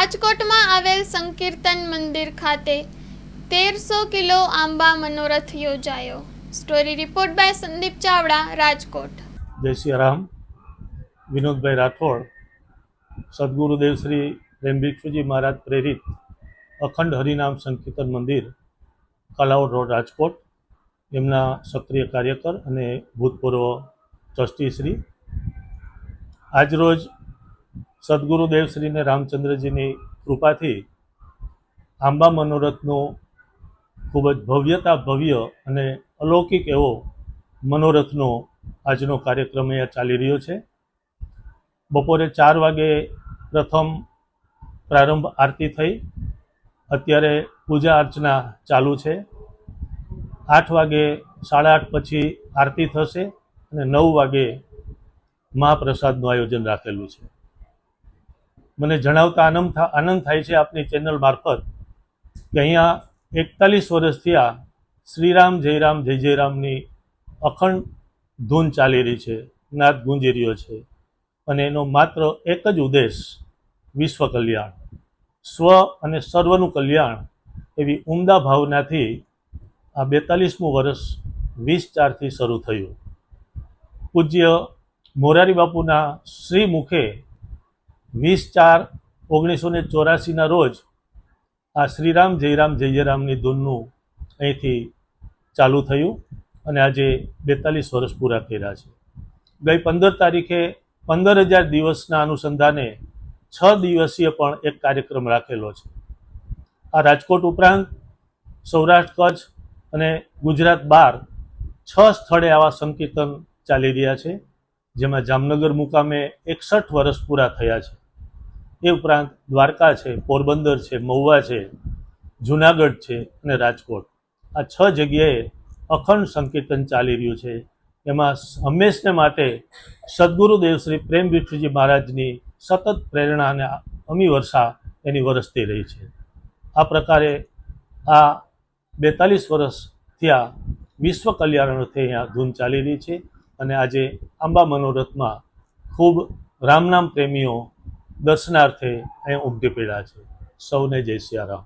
રાજકોટમાં આવેલ સંકીર્તન મંદિર ખાતે 1300 કિલો આંબા મનોરથ યોજાયો। Story report by Sandeep Chavda, Rajkot. જય શ્રી રામ। વિનોદભાઈ રાઠોડ, સદગુરુદેવ શ્રી પ્રેમભિક્ષુજી મહારાજ પ્રેરિત અખંડ હરિનામ સંકીર્તન મંદિર, કાલાવડ રોડ, રાજકોટ, એમના સક્રિય કાર્યકર અને ભૂતપૂર્વ ટ્રસ્ટી શ્રી આજરોજ સદગુરુદેવ શ્રીને રામચંદ્રજીની કૃપાથી આંબા મનોરથનું ખૂબ જ ભવ્ય અને અલૌકિક એવો મનોરથનો આજનો કાર્યક્રમ અહીંયા ચાલી રહ્યો છે। બપોરે 4 વાગે પ્રથમ પ્રારંભ આરતી થઈ, અત્યારે પૂજા અર્ચના ચાલુ છે। 8 વાગે 8:30 પછી આરતી થશે અને 9 વાગે મહાપ્રસાદનું આયોજન રાખેલું છે। મને જણાવતા આનંદ થાય છે આપની ચેનલ મારફત કે અહીંયા 41 વર્ષથી આ શ્રીરામ જયરામ જય જયરામની અખંડ ધૂન ચાલી રહી છે, નાદ ગુંજી રહ્યો છે અને એનો માત્ર એક જ ઉદ્દેશ વિશ્વ કલ્યાણ, સ્વ અને સર્વનું કલ્યાણ એવી ઉમદા ભાવનાથી આ 42મું વર્ષ 20/4થી શરૂ થયું। પૂજ્ય મોરારી બાપુના શ્રી મુખે 20/4/1984ના રોજ આ શ્રીરામ જયરામ જય જયરામની ધૂનનું અહીંથી ચાલુ થયું અને આજે 42 વર્ષ પૂરા કર્યા છે। ગઈ 15 તારીખે 15,000 દિવસના અનુસંધાને 6 દિવસીય પણ એક કાર્યક્રમ રાખેલો છે। આ રાજકોટ ઉપરાંત સૌરાષ્ટ્ર, કચ્છ અને ગુજરાત બહાર 6 સ્થળે આવા સંકીર્તન ચાલી રહ્યા છે, જેમાં જામનગર મુકામે 61 વર્ષ પૂરા થયા છે। એ ઉપરાંત દ્વારકા છે, પોરબંદર છે, મહુવા છે, જુનાગઢ છે અને રાજકોટ, આ 6 જગ્યાએ અખંડ સંકીર્તન ચાલી રહ્યું છે। એમાં હંમેશને માટે સદગુરુદેવ શ્રી પ્રેમભિક્ષુજી મહારાજની સતત પ્રેરણા અને અમી વર્ષા એની વરસતી રહી છે। આ પ્રકારે આ 42 વર્ષ થયા વિશ્વ કલ્યાણ અર્થે અહીંયા ધૂન ચાલી રહી છે અને આજે આંબા મનોરથમાં ખૂબ રામનામ પ્રેમીઓ દર્શનાર્થે અહીંયા ઉમટી પડ્યા છે। સૌને જય શ્રી રામ।